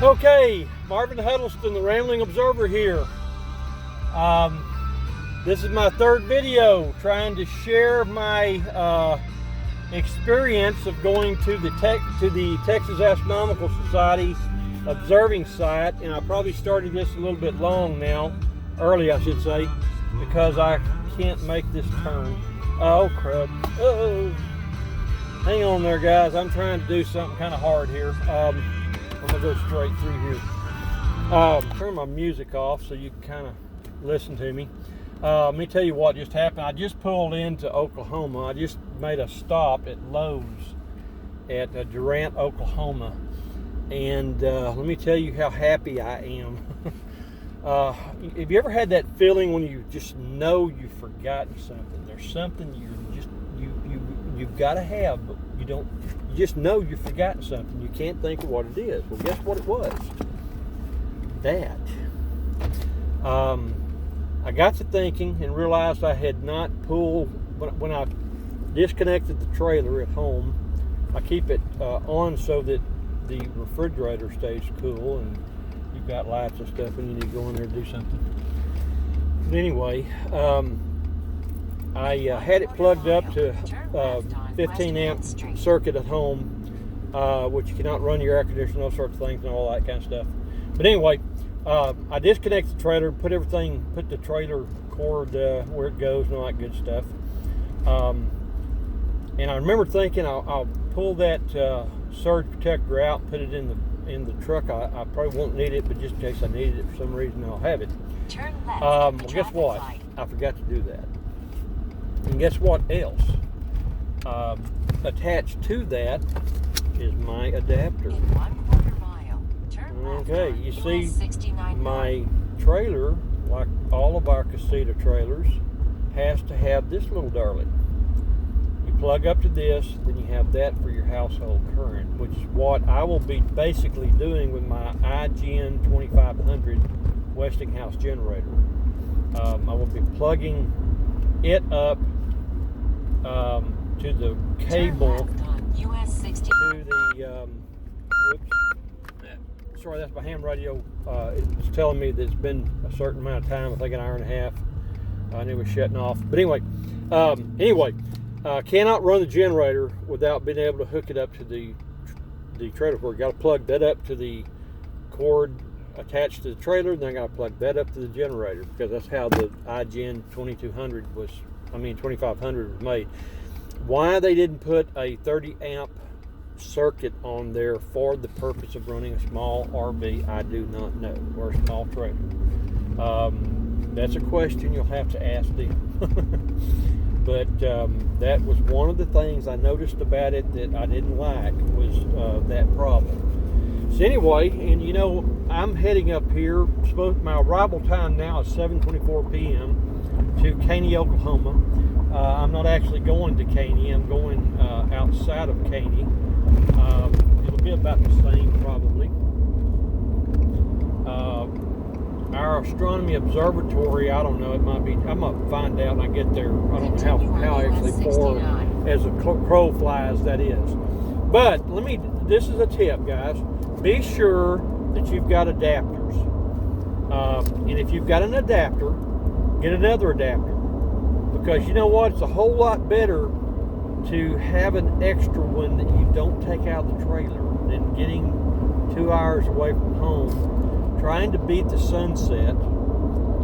Okay, Marvin Huddleston, the Rambling Observer here. This is my third video trying to share my experience of going to the Texas Astronomical Society observing site, and I probably started this a little bit early I should say, because I can't make this turn. Oh crud. Oh, hang on there guys, I'm trying to do something kind of hard here. I'm gonna go straight through here. Turn my music off so you can kind of listen to me. Let me tell you what just happened. I just pulled into Oklahoma. I just made a stop at Lowe's at Durant, Oklahoma, and let me tell you how happy I am. Have you ever had that feeling when you just know you've forgotten something? There's something you've got to have, but you just know you've forgotten something. You can't think of what it is. Well, guess what it was? That. I got to thinking and realized I had not pulled, when I disconnected the trailer at home, I keep it on so that the refrigerator stays cool, and you've got lights and stuff when you need to go in there and do something. But anyway, I had it plugged up to 15 amp circuit at home, which you cannot run your air conditioner, those sorts of things, and all that kind of stuff. But anyway, I disconnected the trailer, put the trailer cord where it goes and all that good stuff. And I remember thinking I'll pull that surge protector out and put it in the truck. I probably won't need it, but just in case I need it for some reason, I'll have it. Turn left. Well, guess what? I forgot to do that. And guess what else? Attached to that is my adapter. In 1/4 mile, turn left. Okay, you see, 69 my trailer, like all of our Casita trailers, has to have this little darling. You plug up to this, then you have that for your household current, which is what I will be basically doing with my iGen 2500 Westinghouse generator. I will be plugging it up to the cable to the sorry, that's my ham radio. It's telling me that it's been a certain amount of time, I think an hour and a half, and it was shutting off. But anyway, cannot run the generator without being able to hook it up to the trailer cord. Got to plug that up to the cord attached to the trailer, then I got to plug that up to the generator, because that's how the iGen 2500 was made. Why they didn't put a 30 amp circuit on there for the purpose of running a small RV, I do not know, or a small trailer. That's a question you'll have to ask them. But that was one of the things I noticed about it that I didn't like, was that problem. So anyway, and you know, I'm heading up here. My arrival time now is 7:24 p.m. to Caney, Oklahoma. I'm not actually going to Caney. I'm going outside of Caney. It'll be about the same probably. Our astronomy observatory, I don't know, it might be, I'm going to find out when I get there. I don't know how actually far as a crow flies that is. But this is a tip, guys. Be sure that you've got adapters. And if you've got an adapter, get another adapter. Because you know what? It's a whole lot better to have an extra one that you don't take out of the trailer than getting 2 hours away from home, trying to beat the sunset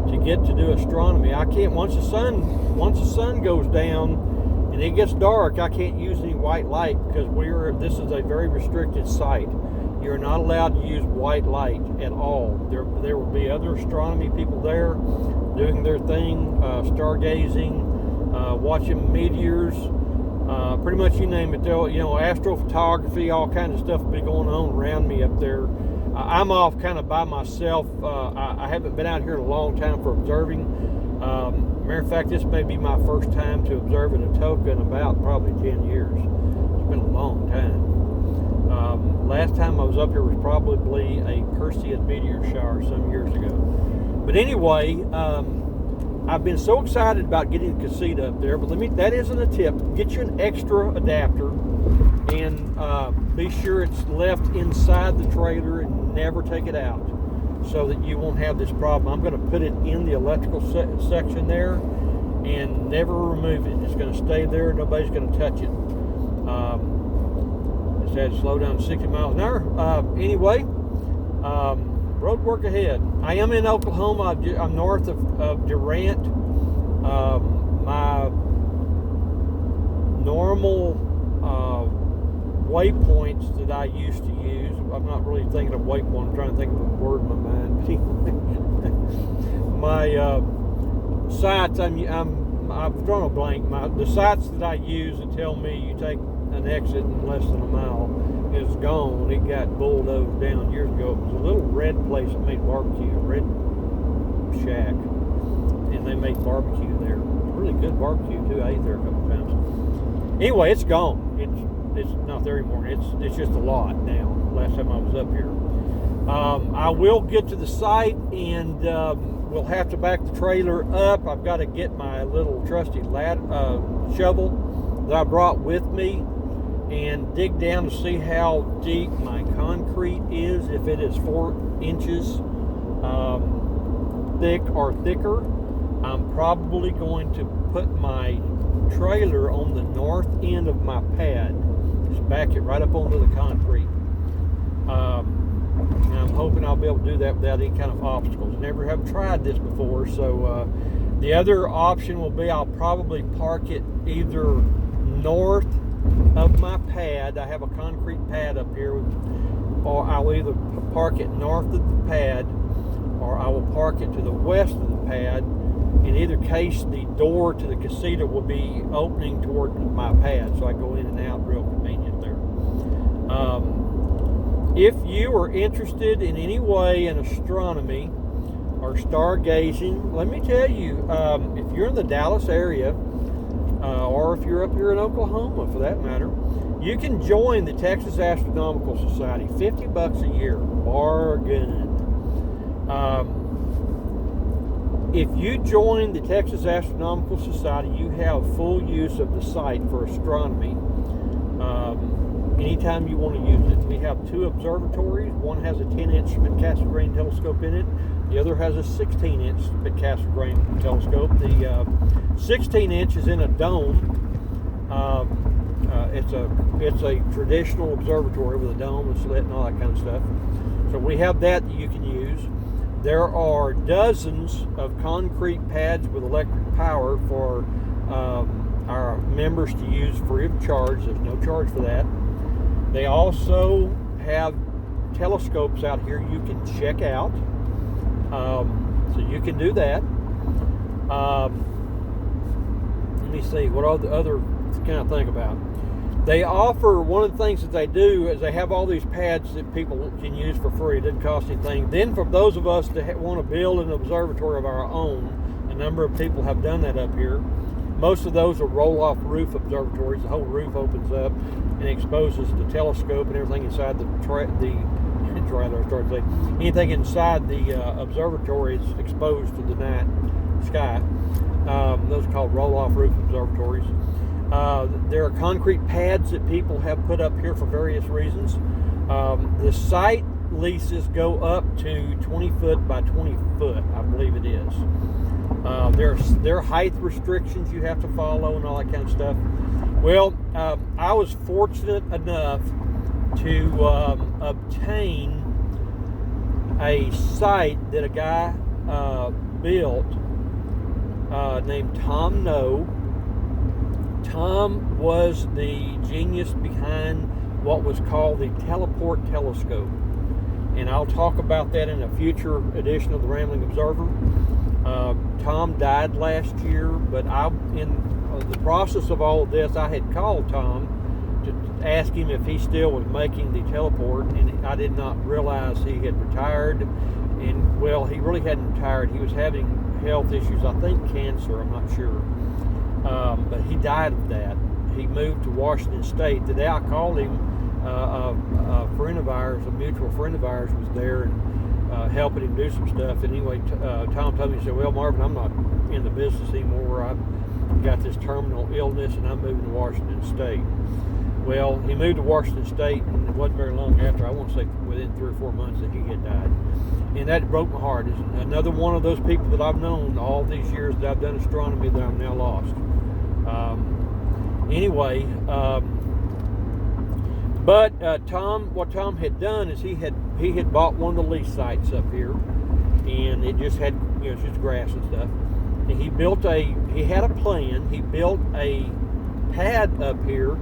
to get to do astronomy. I can't, once the sun goes down and it gets dark, I can't use any white light, because this is a very restricted site. You're not allowed to use white light at all. There will be other astronomy people there doing their thing, stargazing, watching meteors, pretty much you name it. You know, astrophotography, all kinds of stuff will be going on around me up there. I'm off kind of by myself. I haven't been out here in a long time for observing. Matter of fact, this may be my first time to observe an Atoka in about probably 10 years. It's been a long time. Last time I was up here was probably a Perseid meteor shower some years ago. But anyway, I've been so excited about getting the Casita up there, but that isn't a tip. Get you an extra adapter, and be sure it's left inside the trailer and never take it out so that you won't have this problem. I'm going to put it in the electrical section there and never remove it. It's going to stay there. Nobody's going to touch it. Just had to slow down to 60 miles an hour. Anyway, road work ahead. I am in Oklahoma. I'm north of Durant. My normal waypoints that I used to use, I'm not really thinking of waypoint, I'm trying to think of a word in my mind. My sites, I've drawn a blank. The sites that I use that tell me you take an exit in less than a mile is gone. It got bulldozed down years ago. It was a little red place that made barbecue, a red shack, and they made barbecue there. Really good barbecue too. I ate there a couple times. Anyway, it's gone. It's not there anymore. It's just a lot now. Last time I was up here. I will get to the site and we'll have to back the trailer up. I've got to get my little trusty shovel that I brought with me and dig down to see how deep my concrete is. If it is 4 inches thick or thicker, I'm probably going to put my trailer on the north end of my pad. Just back it right up onto the concrete. And I'm hoping I'll be able to do that without any kind of obstacles. Never have tried this before, so the other option will be I'll probably park it either north of my pad. I have a concrete pad up here, or I'll either park it north of the pad, or I will park it to the west of the pad. In either case, the door to the Casita will be opening toward my pad, so I go in and out real convenient there. If you are interested in any way in astronomy or stargazing, let me tell you, if you're in the Dallas area, or if you're up here in Oklahoma for that matter, you can join the Texas Astronomical Society. $50 a year, bargain. If you join the Texas Astronomical Society, you have full use of the site for astronomy. Anytime you want to use it. We have 2 observatories. One has a 10-inch spectroscopic telescope in it. The other has a 16-inch spectroscopic telescope. The 16-inch is in a dome. It's a traditional observatory with a dome and slit and all that kind of stuff. So we have that you can use. There are dozens of concrete pads with electric power for our members to use free of charge. There's no charge for that. They also have telescopes out here you can check out. So you can do that. Let me see, what other can I think about? They offer, one of the things that they do is they have all these pads that people can use for free. It doesn't cost anything. Then for those of us that want to build an observatory of our own, a number of people have done that up here. Most of those are roll-off roof observatories. The whole roof opens up and exposes the telescope and everything inside anything inside the observatory is exposed to the night sky. Those are called roll-off roof observatories. There are concrete pads that people have put up here for various reasons. The site leases go up to 20 foot by 20 foot, I believe it is. There are height restrictions you have to follow and all that kind of stuff. Well, I was fortunate enough to obtain a site that a guy built named Tom No. Tom was the genius behind what was called the teleport telescope. And I'll talk about that in a future edition of the Rambling Observer. Tom died last year, but in the process of all of this, I had called Tom to ask him if he still was making the teleport, and I did not realize he had retired. And, well, he really hadn't retired. He was having health issues, I think cancer, I'm not sure. But he died of that. He moved to Washington State. The day I called him, a friend of ours, a mutual friend of ours, was there and helping him do some stuff. And anyway, Tom told me, he said, well, Marvin, I'm not in the business anymore. I've got this terminal illness and I'm moving to Washington State. Well, he moved to Washington State, and it wasn't very long after, I won't say within 3 or 4 months, that he had died. And that broke my heart. It's another one of those people that I've known all these years that I've done astronomy that I'm now lost. But what Tom had done is he had bought one of the lease sites up here, and it just had, it's just grass and stuff. And he had a plan. He built a pad up here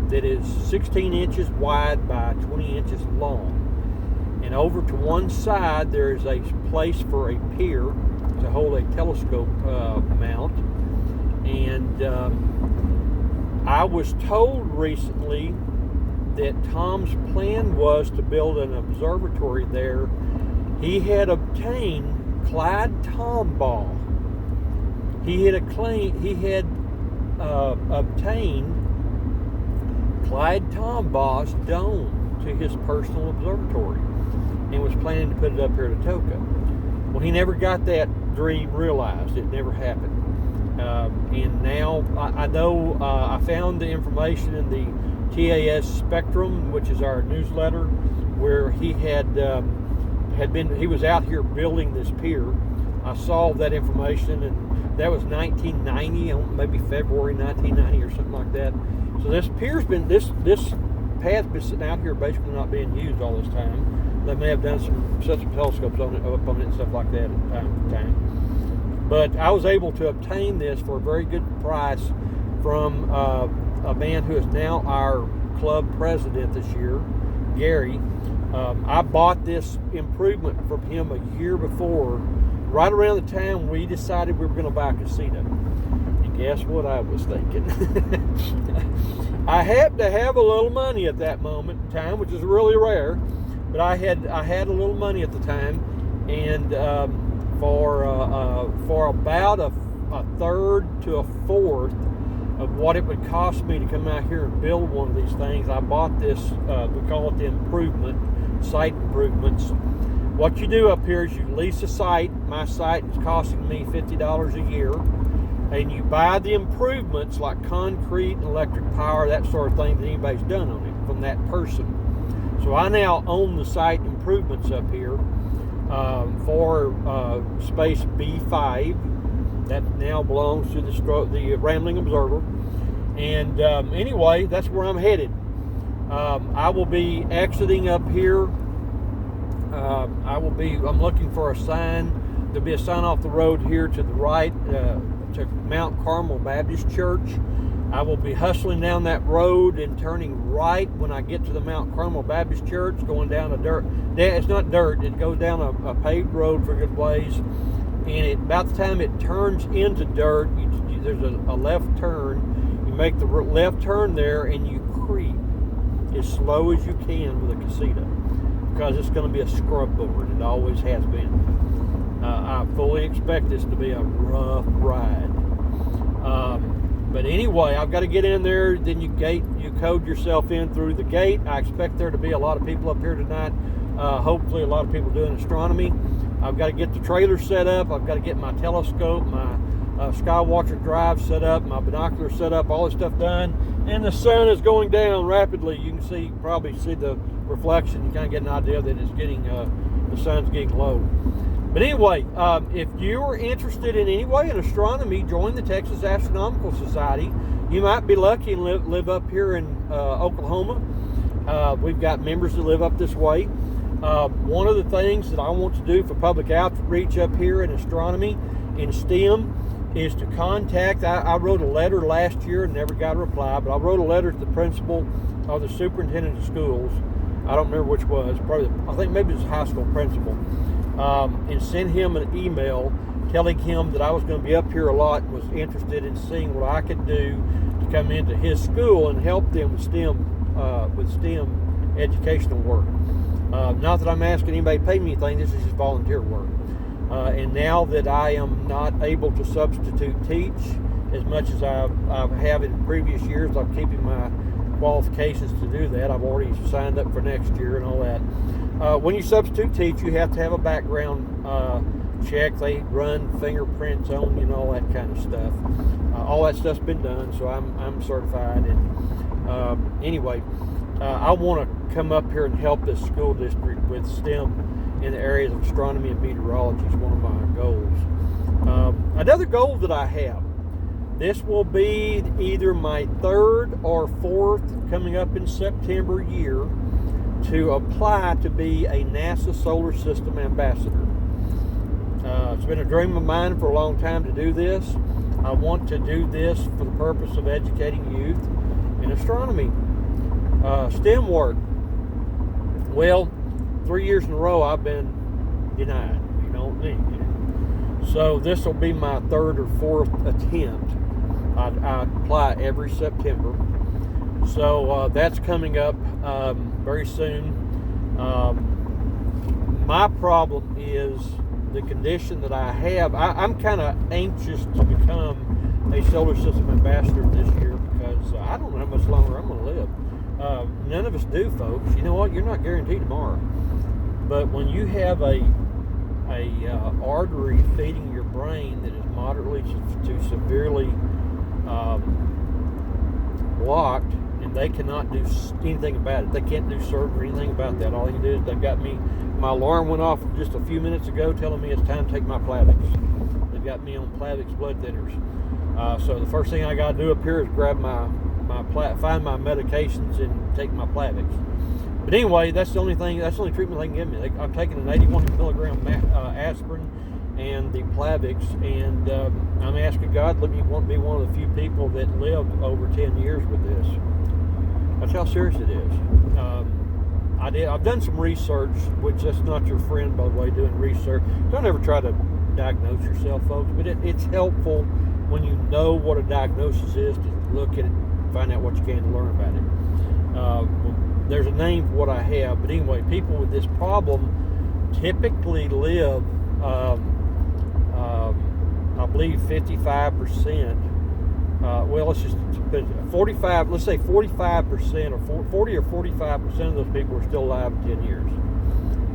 that is 16 inches wide by 20 inches long. And over to one side, there is a place for a pier to hold a telescope mount. And I was told recently that Tom's plan was to build an observatory there. He had obtained Clyde Tombaugh. He had obtained Clyde Tombaugh's dome to his personal observatory and was planning to put it up here at Atoka. Well, he never got that dream realized. It never happened. And now I know I found the information in the TAS Spectrum, which is our newsletter, where he he was out here building this pier. I saw that information, and that was 1990, maybe February 1990 or something like that. So this pier's this path's been sitting out here basically not being used all this time. They may have done set some telescopes up on it and stuff like that at time to time. But I was able to obtain this for a very good price from a man who is now our club president this year, Gary. I bought this improvement from him a year before, right around the time we decided we were going to buy Casita. And guess what I was thinking? I happened to have a little money at that moment in time, which is really rare, but I had a little money at the time, and for about a third to a fourth of what it would cost me to come out here and build one of these things, I bought this, we call it the site improvements. What you do up here is you lease a site. My site is costing me $50 a year, and you buy the improvements like concrete and electric power, that sort of thing that anybody's done on it from that person. So I now own the site improvements up here for space B5. That now belongs to the Rambling Observer. And anyway, that's where I'm headed. I will be exiting up here. I'm looking for a sign. There'll be a sign off the road here to the right, to Mount Carmel Baptist Church. I will be hustling down that road and turning right when I get to the Mount Carmel Baptist Church, going down it's not dirt, it goes down a paved road for a good ways. And about the time it turns into dirt, there's a left turn. You make the left turn there, and you creep as slow as you can with a Casita, because it's going to be a scrub board. It always has been. I fully expect this to be a rough ride. But anyway, I've got to get in there. Then you code yourself in through the gate. I expect there to be a lot of people up here tonight. Hopefully a lot of people doing astronomy. I've got to get the trailer set up. I've got to get my telescope, my Skywatcher drive set up, my binoculars set up, all this stuff done. And the sun is going down rapidly. You can probably see the reflection. You kind of get an idea that it's the sun's getting low. But anyway, if you're interested in any way in astronomy, join the Texas Astronomical Society. You might be lucky and live up here in Oklahoma. We've got members that live up this way. One of the things that I want to do for public outreach up here in astronomy, in STEM, is to contact, I wrote a letter last year and never got a reply, but I wrote a letter to the principal or the superintendent of schools. I don't remember which was, I think maybe it was the high school principal, and sent him an email telling him that I was going to be up here a lot and was interested in seeing what I could do to come into his school and help them with STEM educational work. Not that I'm asking anybody to pay me anything, this is just volunteer work. And now that I am not able to substitute teach as much as I have in previous years, I'm keeping my qualifications to do that. I've already signed up for next year and all that. When you substitute teach, you have to have a background check. They run fingerprints on you and all that kind of stuff. All that stuff's been done, so I'm certified. And Anyway, I want to come up here and help this school district with STEM in the areas of astronomy and meteorology is one of my goals. Another goal that I have, this will be either my third or fourth coming up in September year to apply to be a NASA Solar System ambassador. It's been a dream of mine for a long time to do this. I want to do this for the purpose of educating youth in astronomy. STEM work. Well, 3 years in a row I've been denied. You don't need it. So this will be my third or fourth attempt. I apply every September. So that's coming up very soon. My problem is the condition that I have. I'm kind of anxious to become a solar system ambassador this year because I don't know how much longer I'm going to live. None of us do, folks. You know what? You're not guaranteed tomorrow. But when you have a artery feeding your brain that is moderately to severely blocked, and they cannot do anything about it. They can't do surgery, anything about that. All they can do is they've got me. My alarm went off just a few minutes ago, telling me it's time to take my Plavix. They've got me on Plavix blood thinners. So the first thing I got to do up here is grab find my medications and take my Plavix. But anyway, that's the only thing. That's the only treatment they can give me. I'm taking an 81 milligram aspirin and the Plavix, and I'm asking God, let me be one of the few people that lived over 10 years with this. That's how serious it is. I've done some research, which that's not your friend, by the way, doing research. Don't ever try to diagnose yourself, folks, but it's helpful when you know what a diagnosis is to look at it, find out what you can to learn about it. There's a name for what I have, but anyway, people with this problem typically live I believe 55%, well, let's just 45, let's say 45% or 40 or 45% of those people are still alive in 10 years.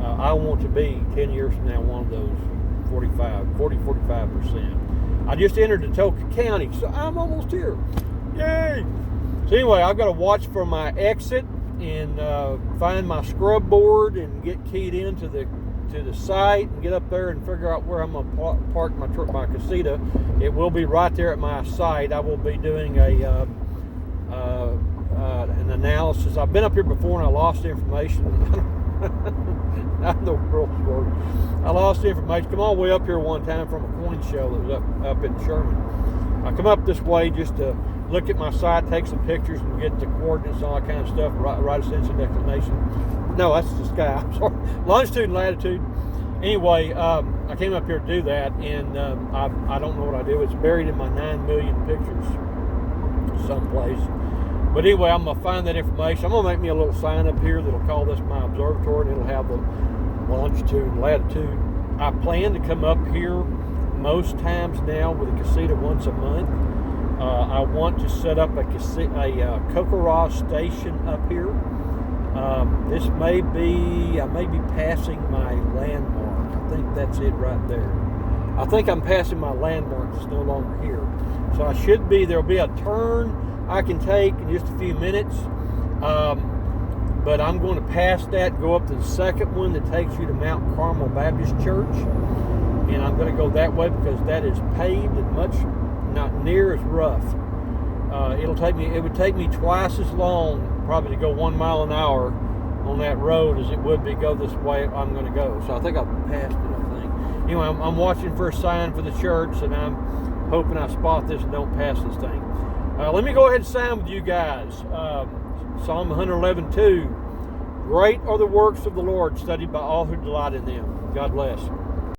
I want to be 10 years from now one of those 45%. I just entered Atoka County, so I'm almost here. Yay! So anyway, I've got to watch for my exit and find my scrub board and get keyed into the site and get up there and figure out where I'm going to park my truck, my Casita. It will be right there at my site. I will be doing an analysis. I've been up here before and I lost the information. Not the world's word. I lost the information. Come all the way up here one time from a coin show that was up in Sherman. I come up this way just to look at my site, take some pictures, and get the coordinates and all that kind of stuff, write a sense of declination. No, that's the sky. I'm sorry. Longitude and latitude. Anyway, I came up here to do that, and I don't know what I do. It's buried in my 9 million pictures someplace. But anyway, I'm going to find that information. I'm going to make me a little sign up here that'll call this my observatory, and it'll have the longitude and latitude. I plan to come up here most times now with a Casita once a month. I want to set up a Kokoro station up here. This may be, I may be passing my landmark. I think that's it right there. I think I'm passing my landmark. It's no longer here. So I should be, there'll be a turn I can take in just a few minutes. But I'm going to pass that, go up to the second one that takes you to Mount Carmel Baptist Church. And I'm going to go that way because that is paved and not near as rough. It would take me twice as long probably to go 1 mile an hour on that road as it would be go this way I'm going to go. So I think I've passed it, I think. Anyway, I'm watching for a sign for the church, and I'm hoping I spot this and don't pass this thing. Let me go ahead and sign with you guys. Psalm 111:2. Great are the works of the Lord, studied by all who delight in them. God bless.